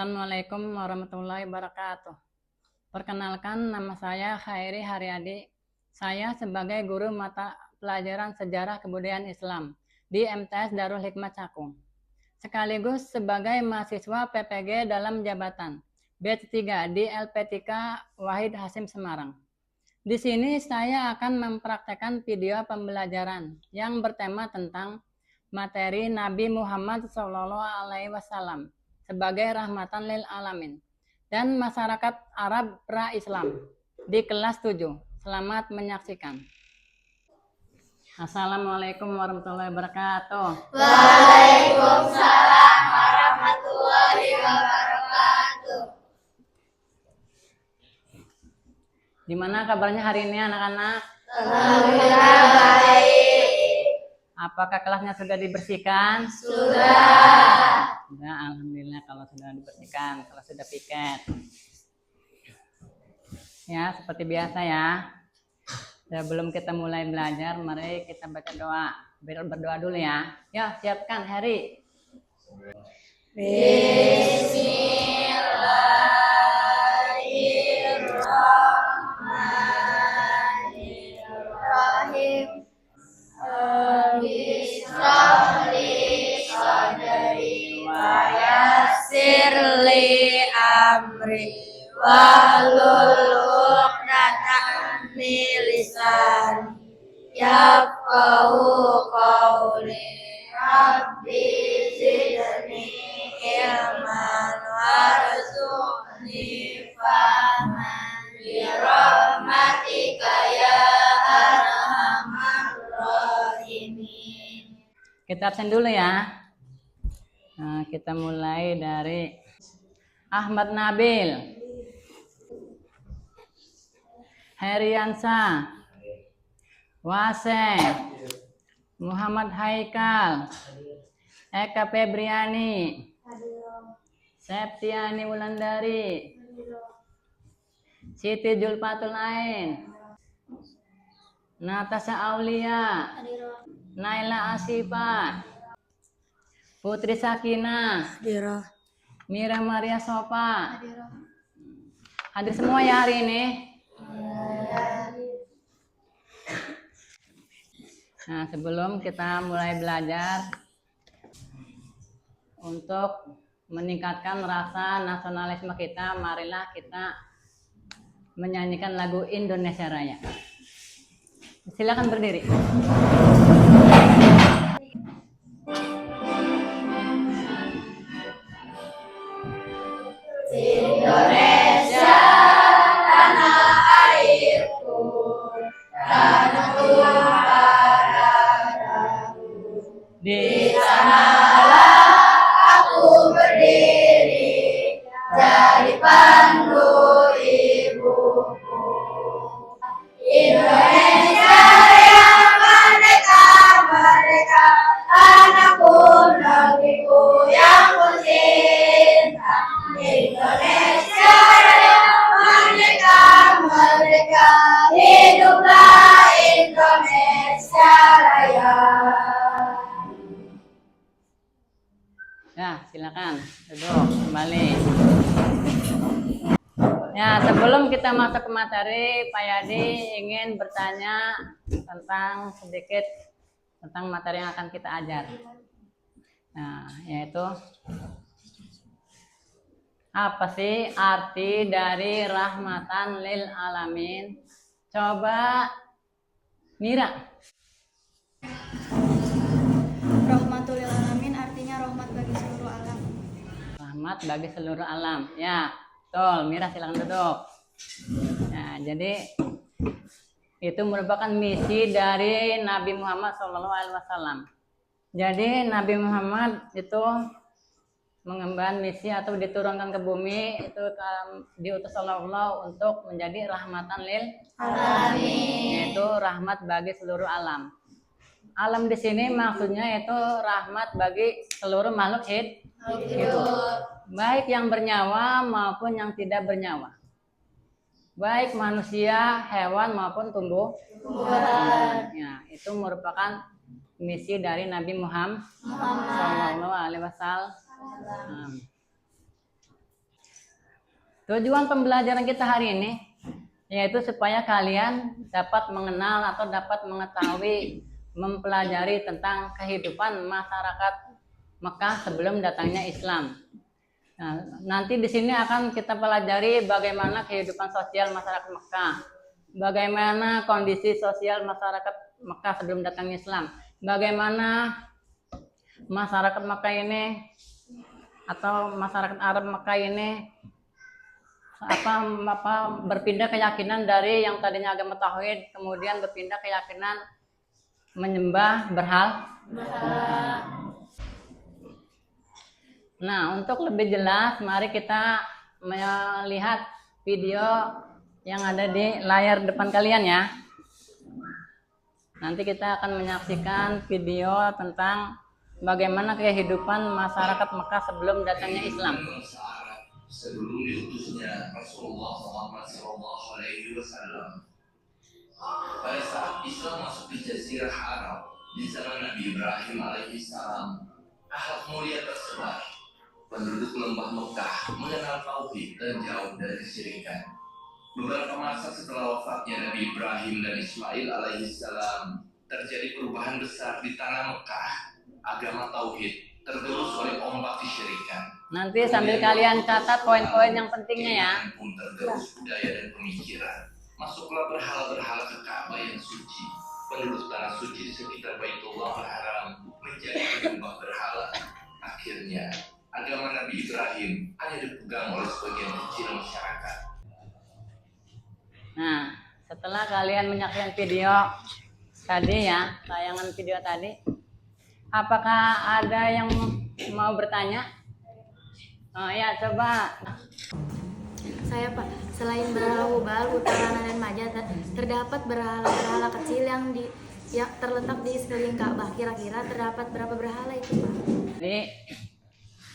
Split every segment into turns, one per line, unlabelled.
Assalamualaikum warahmatullahi wabarakatuh. Perkenalkan, nama saya Khairi Haryadi. Saya sebagai guru mata pelajaran Sejarah Kebudayaan Islam di MTS Darul Hikmah Cakung. Sekaligus sebagai mahasiswa PPG dalam jabatan batch 3 di LP3 Wahid Hasim Semarang. Di sini saya akan mempraktekkan video pembelajaran yang bertema tentang materi Nabi Muhammad SAW sebagai rahmatan lil alamin dan masyarakat Arab pra-Islam di kelas 7. Selamat menyaksikan. Assalamualaikum warahmatullahi wabarakatuh.
Waalaikumsalam warahmatullahi wabarakatuh.
Gimana kabarnya hari ini anak-anak?
Alhamdulillah baik.
Apakah kelasnya sudah dibersihkan?
Sudah.
Nah, alhamdulillah kalau sudah dibersihkan, kalau sudah piket. Ya, seperti biasa ya. Sebelum kita mulai belajar, mari kita baca doa. Berdoa dulu ya. Ya, siapkan Harry.
Bismillahirrahmanirrahim. Bismillahirrahmanirrahim. Wa yassir li amri wahlul 'uqdatam min lisani yafqahu qawli. Rabbi zidni ilman warzuqni fahman bi rahmatika ya arhamar rahimin.
Kita absen dulu ya. Nah, kita mulai dari Ahmad Nabil, Heriansa, Wase, Muhammad Haikal, Eka Febriani, Septiani Wulandari, Siti Julfatul Ain, Natasha Aulia, Naila Asifa, Putri Sakina, Mira Maria Sopa. Hadir semua ya hari ini. Nah, sebelum kita mulai belajar, untuk meningkatkan rasa nasionalisme kita, marilah kita menyanyikan lagu Indonesia Raya. Silakan berdiri.
Indonesia tanah airku, tanah tumpah darahku. Di sanalah aku berdiri, jadi pandu ibuku. Indonesia yang merdeka, merdeka, tanahku, negeriku yang kucinta. Indonesia yang merdeka, merdeka, hiduplah Indonesia Raya.
Ya, silakan duduk kembali. Ya, sebelum kita masuk ke materi, Pak Yadi ingin bertanya tentang sedikit tentang materi yang akan kita ajar. Nah, yaitu apa sih arti dari rahmatan lil alamin? Coba Mira.
Rahmatul lil alamin artinya rahmat bagi seluruh alam.
Rahmat bagi seluruh alam. Ya, betul. Mira silakan duduk. Nah, jadi itu merupakan misi dari Nabi Muhammad SAW. Jadi Nabi Muhammad itu mengemban misi atau diturunkan ke bumi itu diutus Allah untuk menjadi rahmatan lil alamin, yaitu rahmat bagi seluruh alam. Alam di sini maksudnya itu rahmat bagi seluruh makhluk hidup, baik yang bernyawa maupun yang tidak bernyawa, baik manusia, hewan maupun tumbuhan. Ya, itu merupakan misi dari Nabi Muhammad SAW. Tujuan pembelajaran kita hari ini yaitu supaya kalian dapat mengenal atau dapat mengetahui, mempelajari tentang kehidupan masyarakat Mekah sebelum datangnya Islam. Nah, nanti di sini akan kita pelajari bagaimana kehidupan sosial masyarakat Mekah, bagaimana kondisi sosial masyarakat Mekah sebelum datangnya Islam, bagaimana masyarakat Mekah ini atau masyarakat Arab Mekah ini berpindah keyakinan dari yang tadinya agama tauhid kemudian berpindah keyakinan menyembah berhala. Nah, untuk lebih jelas mari kita melihat video yang ada di layar depan kalian ya. Nanti kita akan menyaksikan video tentang bagaimana kehidupan masyarakat Mekah sebelum datangnya Islam.
Sebelum diutusnya Rasulullah SAW. Pada saat Islam masuk di Jazirah Arab di zaman Nabi Ibrahim alaihissalam, akhlak mulia tersebar. Penduduk lembah Mekah mengenal tauhid dan jauh dari kesyirikan. Beberapa masa setelah wafatnya Nabi Ibrahim dan Ismail alaihissalam, terjadi perubahan besar di tanah Mekah. Agama tauhid tergerus oleh ombak kesyirikan.
Nanti sambil kalian catat poin-poin yang pentingnya ya.
Pun tergerus budaya dan pemikiran. Masuklah berhala-berhala ke Ka'bah yang suci. Penduduk tanah suci di sekitar Baitullah Haram menjadi penyembah berhala. Akhirnya, agama Nabi Ibrahim hanya dipegang oleh sebagian kecil masyarakat.
Nah, setelah kalian menyaksikan video tadi ya, tayangan video tadi, apakah ada yang mau bertanya? Oh ya, coba.
Saya Pak, selain berhala Hubal, Utarana dan Maja, terdapat berhala-berhala kecil yang terletak di sekeliling Ka'bah. Kira-kira terdapat berapa berhala itu Pak?
Jadi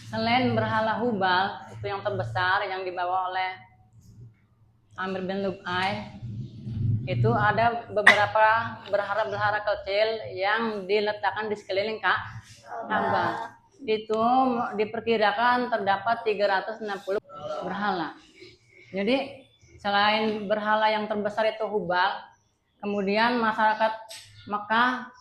selain berhala Hubal itu yang terbesar yang dibawa oleh Amr bin Lu'ay, itu ada beberapa berhala-berhala kecil yang diletakkan di sekeliling Ka'bah. Itu diperkirakan terdapat 360 berhala. Jadi selain berhala yang terbesar itu Hubal, kemudian masyarakat Mekah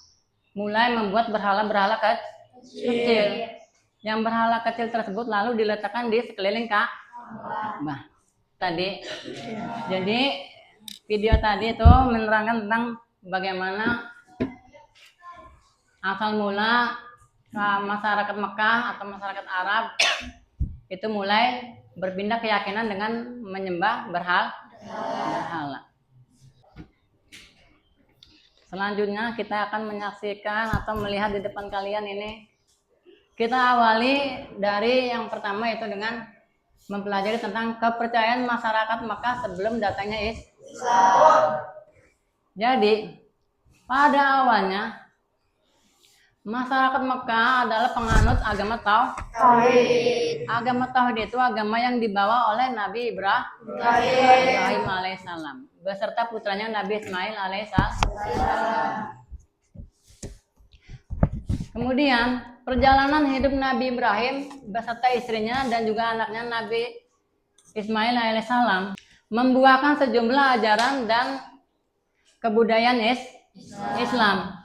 mulai membuat berhala-berhala kecil. Yang berhala kecil tersebut lalu diletakkan di sekeliling Ka'bah tadi. Jadi video tadi itu menerangkan tentang bagaimana asal mula masyarakat Mekah atau masyarakat Arab itu mulai berpindah keyakinan dengan menyembah berhala. Selanjutnya kita akan menyaksikan atau melihat di depan kalian ini. Kita awali dari yang pertama itu dengan mempelajari tentang kepercayaan masyarakat Mekah sebelum datangnya Islam. Jadi pada awalnya masyarakat Mekah adalah penganut agama tauhid. Agama tauhid itu agama yang dibawa oleh Nabi Ibrahim alaihissalam beserta putranya Nabi Ismail alaihissalam. Kemudian perjalanan hidup Nabi Ibrahim beserta istrinya dan juga anaknya Nabi Ismail alaihissalam membuahkan sejumlah ajaran dan kebudayaan Islam.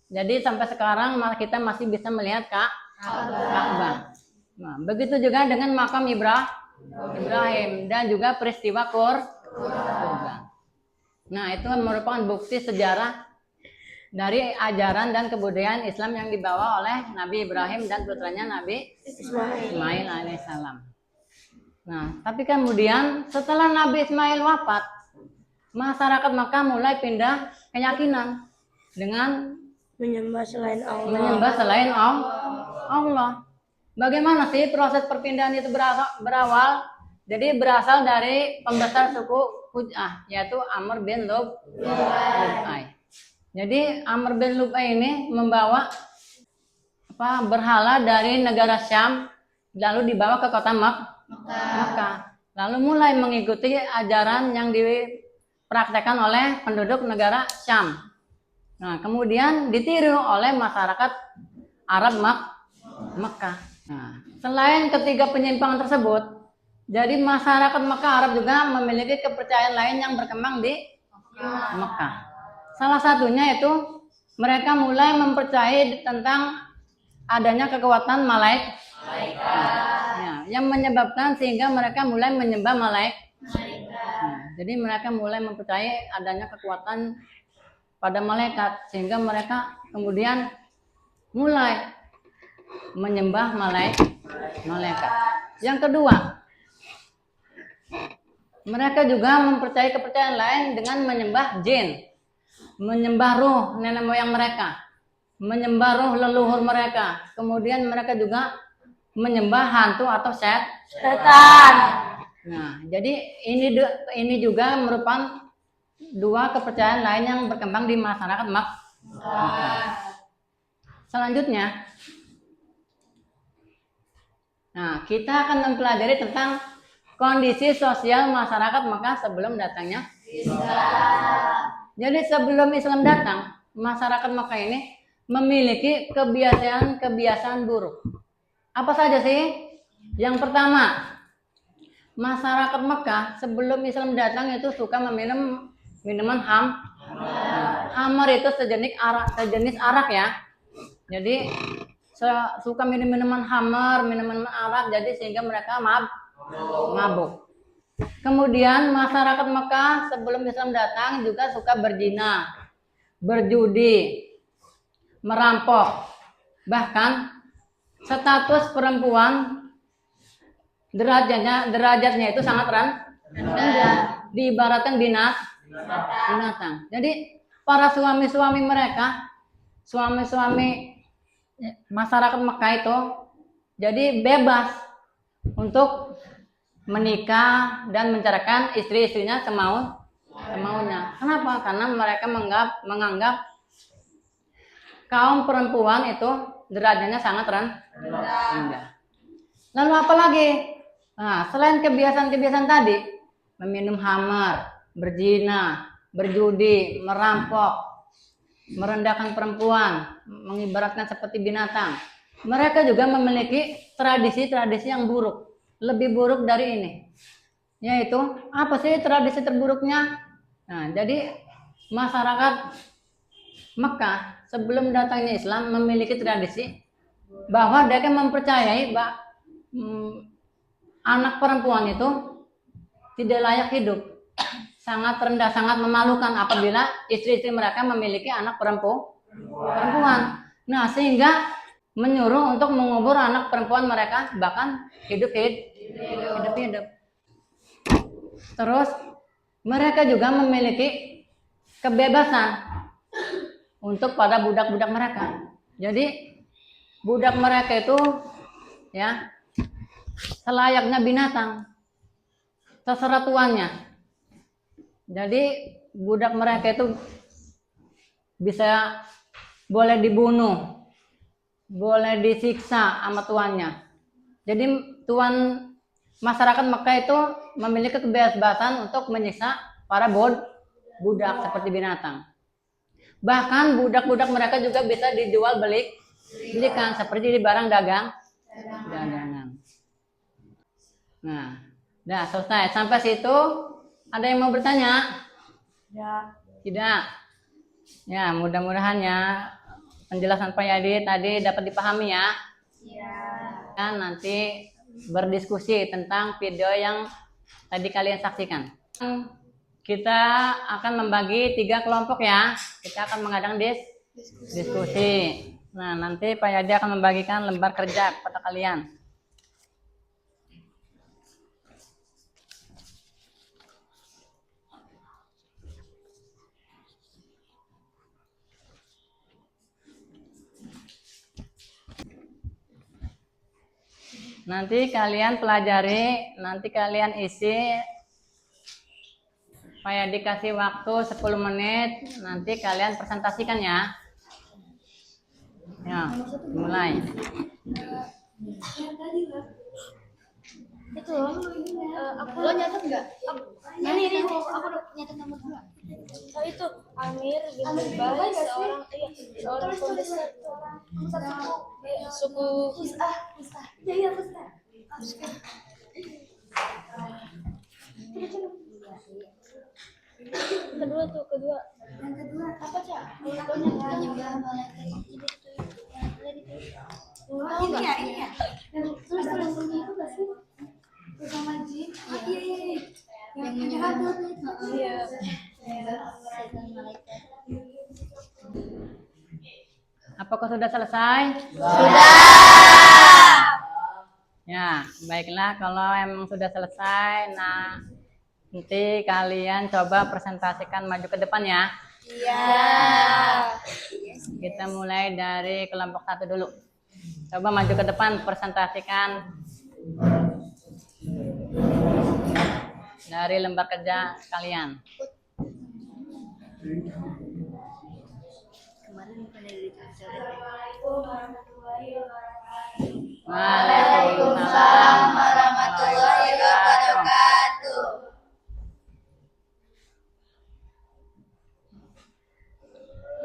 Jadi sampai sekarang kita masih bisa melihat Ka'bah. Nah, begitu juga dengan makam Ibrahim dan juga peristiwa kurban. Nah, itu merupakan bukti sejarah dari ajaran dan kebudayaan Islam yang dibawa oleh Nabi Ibrahim dan putranya Nabi Ismail alaihissalam. Nah, tapi kemudian setelah Nabi Ismail wafat, masyarakat Makkah mulai pindah keyakinan dengan
Menyembah selain Allah.
menyembah selain Allah. Bagaimana sih proses perpindahan itu berawal? Jadi berasal dari pembesar suku Huj'ah, yaitu Amr bin Lu'ay. Jadi Amr bin Lu'ay ini membawa berhala dari negara Syam, lalu dibawa ke kota Makkah. Lalu mulai mengikuti ajaran yang dipraktekkan oleh penduduk negara Syam. Nah, kemudian ditiru oleh masyarakat Arab Makkah. Nah, selain ketiga penyimpangan tersebut, Jadi masyarakat Mekah Arab juga memiliki kepercayaan lain yang berkembang di Mekah. Salah satunya itu mereka mulai mempercayai tentang adanya kekuatan malaikat. Ya, yang menyebabkan sehingga mereka mulai menyembah malaikat. Jadi mereka mulai mempercayai adanya kekuatan pada malaikat sehingga mereka kemudian mulai menyembah malaikat. Yang kedua, mereka juga mempercayai kepercayaan lain dengan menyembah jin, menyembah ruh nenek moyang mereka, menyembah ruh leluhur mereka. Kemudian mereka juga menyembah hantu atau setan. Nah, jadi ini juga merupakan dua kepercayaan lain yang berkembang di masyarakat Makkah. Selanjutnya, nah kita akan mempelajari tentang kondisi sosial masyarakat Makkah sebelum datangnya Islam. Jadi sebelum Islam datang, masyarakat Makkah ini memiliki kebiasaan buruk. Apa saja sih? Yang pertama, masyarakat Mekah sebelum Islam datang itu suka meminum minuman hamar itu sejenis arak ya. Jadi suka minum minuman hamar, minuman arak, jadi sehingga mereka mabuk. Kemudian masyarakat Mekah sebelum Islam datang juga suka berzina, berjudi, merampok. Bahkan status perempuan derajatnya itu sangat rendah, diibaratkan binatang. Jadi para suami-suami mereka, suami-suami masyarakat Mekah itu jadi bebas untuk menikah dan menceraikan istri-istrinya semaunya. Kenapa? Karena mereka menganggap kaum perempuan itu derajatnya sangat rendah. Lalu apa lagi? Nah, selain kebiasaan-kebiasaan tadi, meminum hamar, berzina, berjudi, merampok, merendahkan perempuan, mengibaratkan seperti binatang. Mereka juga memiliki tradisi-tradisi yang buruk, lebih buruk dari ini. Yaitu, apa sih tradisi terburuknya? Nah, jadi masyarakat Mekah sebelum datangnya Islam memiliki tradisi bahwa mereka mempercayai bahwa anak perempuan itu tidak layak hidup, sangat rendah, sangat memalukan apabila istri-istri mereka memiliki anak perempuan. Nah, sehingga menyuruh untuk mengubur anak perempuan mereka bahkan hidup. Terus mereka juga memiliki kebebasan untuk pada budak-budak mereka. Jadi budak mereka itu ya selayaknya binatang, terserah tuannya. Jadi budak mereka itu bisa boleh dibunuh, boleh disiksa sama tuannya. Jadi tuan masyarakat Mekah itu memiliki kebebasan untuk menyiksa para budak seperti binatang. Bahkan budak-budak mereka juga bisa dijual belikan seperti di barang dagangan. Nah, dah selesai. Sampai situ ada yang mau bertanya?
Ya.
Tidak. Ya, mudah-mudahan ya penjelasan Pak Yadi tadi dapat dipahami ya. Dan nanti berdiskusi tentang video yang tadi kalian saksikan. Kita akan membagi 3 kelompok ya. Kita akan mengadakan diskusi. Nah, nanti Pak Yadi akan membagikan lembar kerja kepada kalian. Nanti kalian pelajari, nanti kalian isi. Saya dikasih waktu 10 menit, nanti kalian presentasikan ya. Ya, mulai.
Itu aku lo nyatet nggak? Ini aku nyatet nomor 2.
Oh itu Amir bin Ubay seorang pembesar suku
Iya.
Kedua tuh, kedua. Yang kedua apa, Cak? Menyembah malaikat. Ini ya. Terus ini itu enggak sih? Bersama jin. Iya. Yang penjahat tuh. Iya. Malaikat.
Apakah sudah selesai?
Sudah.
Ya, baiklah kalau emang sudah selesai. Nah, nanti kalian coba presentasikan maju ke depan ya.
Iya.
Kita mulai dari kelompok 1 dulu. Coba maju ke depan presentasikan dari lembar kerja kalian.
Waalaikumsalam warahmatullahi wabarakatuh.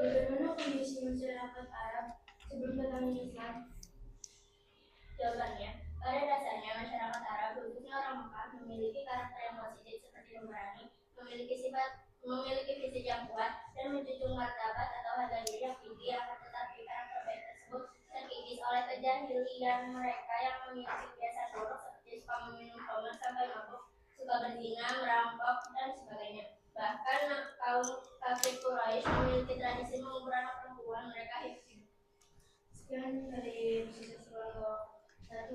Bagaimana kondisi masyarakat Arab sebelum datangnya Islam? Jawabannya, pada dasarnya masyarakat Arab, khususnya orang Mekah, memiliki karakter yang positif seperti pemberani, memiliki fisik yang kuat, dan menjunjung martabat atau harga diri yang tinggi. Akan tetapi karakter baik tersebut terkikis oleh kejahilian mereka yang memiliki kebiasaan buruk seperti suka meminum khamr sampai mabuk, suka berzina, merampok, dan sebagainya. Bahkan kaum kafir Quraisy memiliki tradisi mengubur anak perempuan mereka hidup. Sekian dari sisi Surabaya 1.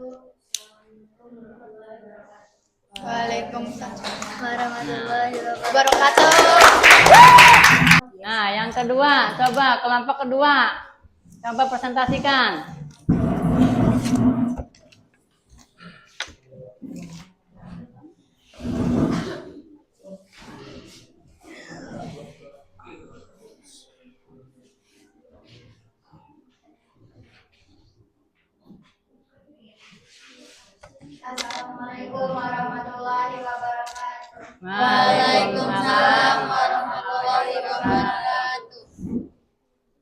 Assalamualaikum warahmatullahi wabarakatuh.
Waalaikumsalam warahmatullahi wabarakatuh.
Nah, yang kedua, coba kelompok kedua. Coba presentasikan.
Assalamualaikum warahmatullahi wabarakatuh.
Waalaikumsalam
warahmatullahi wabarakatuh.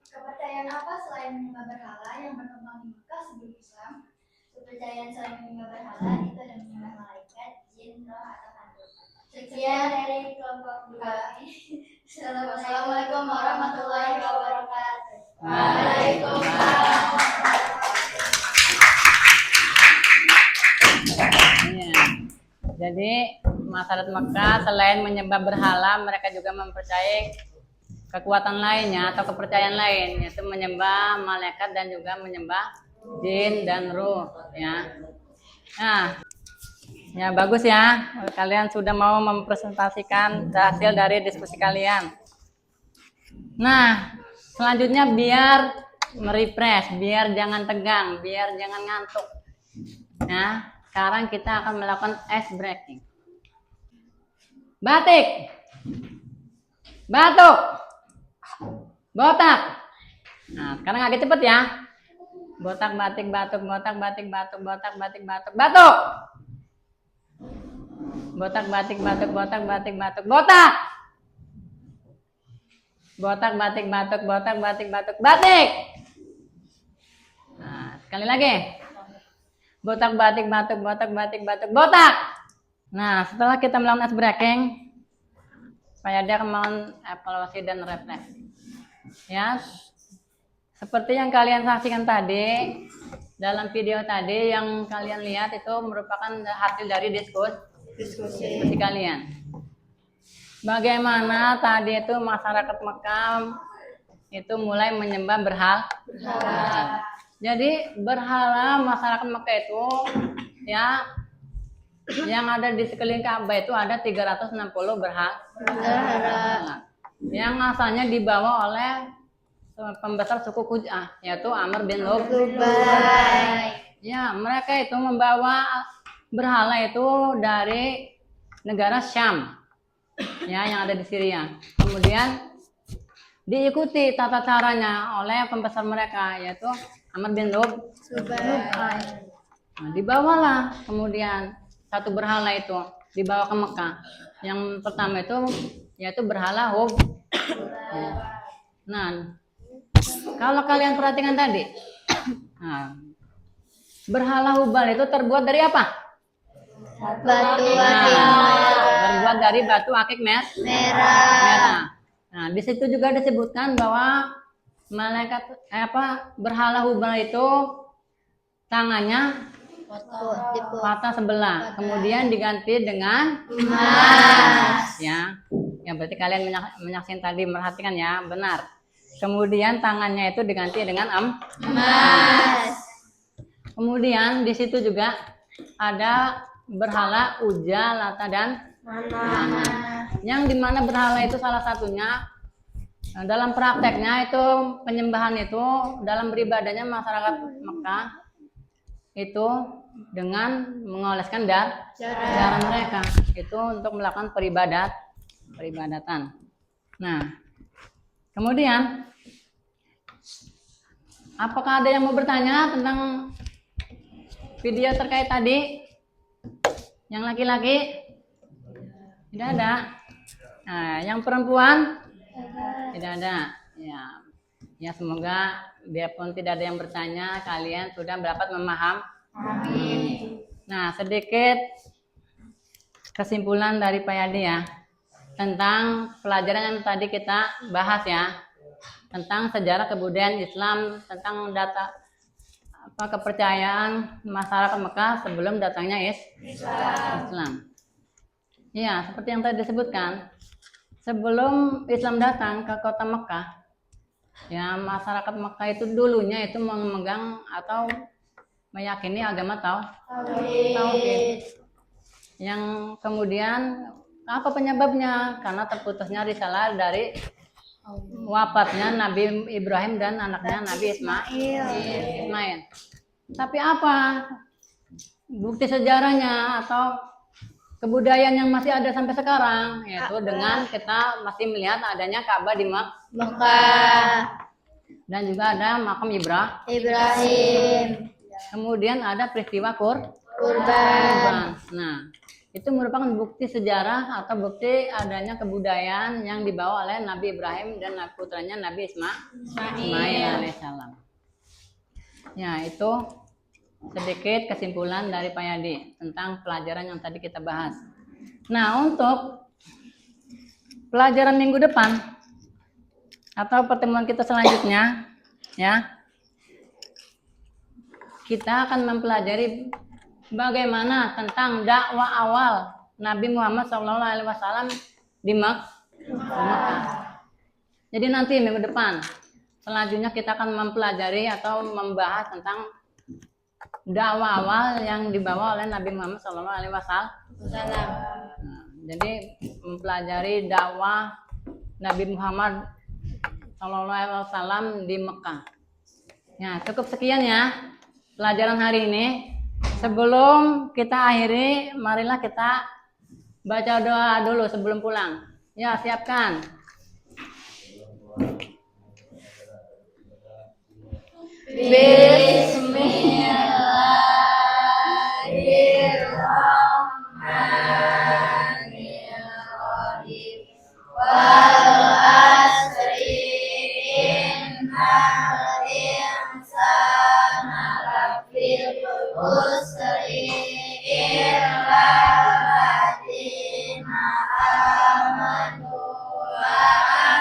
Kepercayaan apa selain menyembah berhala yang berkembang di Mekah sebelum Islam? Kepercayaan selain menyembah berhala itu ada menyembah malaikat, jin, roh, atau hantu. Sekian dari kelompok 2. Assalamualaikum warahmatullahi wabarakatuh. Waalaikumsalam.
Iya. Jadi masyarakat Mekah selain menyembah berhala, mereka juga mempercayai kekuatan lainnya atau kepercayaan lain, yaitu menyembah malaikat dan juga menyembah jin dan ruh. Ya. Nah, ya bagus ya. Kalian sudah mau mempresentasikan hasil dari diskusi kalian. Nah, selanjutnya biar merefresh, biar jangan tegang, biar jangan ngantuk. Nah, sekarang kita akan melakukan ice breaking. Batik, batuk, botak. Nah, sekarang agak cepet ya. Botak, batik, batuk, botak, batik, batuk, botak, batik, batuk, batuk. Botak, batik, batuk, botak, batik, batuk, botak. Botak, batik, batuk, botak, batik, batuk, batik. Nah, sekali lagi. Botak, batik, batuk, botak, batik, batuk, botak. Nah, setelah kita melakukan ice breaking, supaya dia kemauan evaluasi dan refleks. Ya, seperti yang kalian saksikan tadi, dalam video tadi yang kalian lihat itu merupakan hasil dari diskusi kalian. Bagaimana tadi itu masyarakat Mekah itu mulai menyembah berhala. Jadi berhala masyarakat Mekah itu ya yang ada di sekeliling Ka'bah itu ada 360 berhala. Yang asalnya dibawa oleh pembesar suku Quj'ah, yaitu Amr bin Lubai. Ya, mereka itu membawa berhala itu dari negara Syam, ya, yang ada di Syria. Kemudian diikuti tata caranya oleh pembesar mereka, yaitu Amr bin Lubai. Nah, dibawalah kemudian satu berhala itu dibawa ke Mekah. Yang pertama itu yaitu berhala Hub. Nah, kalau kalian perhatikan tadi, nah, berhala Hubal itu terbuat dari apa?
Batu
Terbuat dari batu akik merah. Nah, di situ juga disebutkan bahwa malaikat berhala Hubal itu tangannya patah sebelah, kemudian diganti dengan emas. Ya berarti kalian menyaksikan tadi, merhatikan ya, benar. Kemudian tangannya itu diganti dengan emas. Kemudian di situ juga ada berhala Uja, Lata dan Manah. Yang dimana berhala itu salah satunya dalam prakteknya itu penyembahan itu dalam beribadahnya masyarakat Mekah itu dengan mengoleskan darah mereka itu untuk melakukan peribadatan. Nah, kemudian apakah ada yang mau bertanya tentang video terkait tadi? Yang laki-laki? Tidak ada. Nah, yang perempuan? Tidak ada. Ya semoga biarpun tidak ada yang bertanya, kalian sudah dapat memahami. Nah, sedikit kesimpulan dari Pak Yadi ya tentang pelajaran yang tadi kita bahas ya, tentang sejarah kebudayaan Islam, tentang kepercayaan masyarakat Mekah sebelum datangnya Islam. Ya, seperti yang tadi disebutkan, sebelum Islam datang ke kota Mekah, ya masyarakat Mekah itu dulunya itu memegang atau meyakini agama Tauhid. Yang kemudian apa penyebabnya? Karena terputusnya risalah dari wafatnya Nabi Ibrahim dan anaknya Nabi Ismail. Tapi apa bukti sejarahnya atau kebudayaan yang masih ada sampai sekarang? Yaitu dengan kita masih melihat adanya Ka'bah di Mekah. Dan juga ada makam Ibrahim. Kemudian ada peristiwa kurban. Nah, itu merupakan bukti sejarah atau bukti adanya kebudayaan yang dibawa oleh Nabi Ibrahim dan putranya Nabi Ismail alaihissalam. Ya, itu sedikit kesimpulan dari Pak Yadi tentang pelajaran yang tadi kita bahas. Nah, untuk pelajaran minggu depan atau pertemuan kita selanjutnya, ya, kita akan mempelajari bagaimana tentang dakwah awal Nabi Muhammad SAW di Mekah. Jadi nanti minggu depan selanjutnya kita akan mempelajari atau membahas tentang dakwah awal yang dibawa oleh Nabi Muhammad SAW. Jadi mempelajari dakwah Nabi Muhammad SAW di Mekah. Ya, cukup sekian ya pelajaran hari ini. Sebelum kita akhiri, marilah kita baca doa dulu sebelum pulang. Ya, siapkan.
Bismillahirrahmanirrahim. Wal asri innal insana lafil khusri illa alladziina amanu wa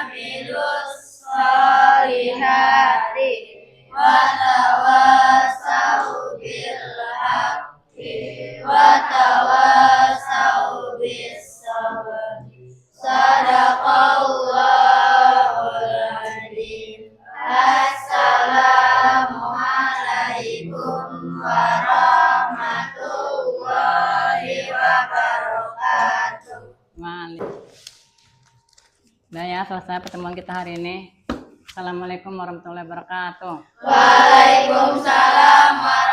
amilus sholihati wa tawassaw bil haqqi wa tawassaw bis sabr. Sadaqallahul adzim. Assalamualaikum warahmatullahi wabarakatuh.
Nah ya, selesai pertemuan kita hari ini. Assalamualaikum warahmatullahi wabarakatuh.
Waalaikumsalam warahmatullahi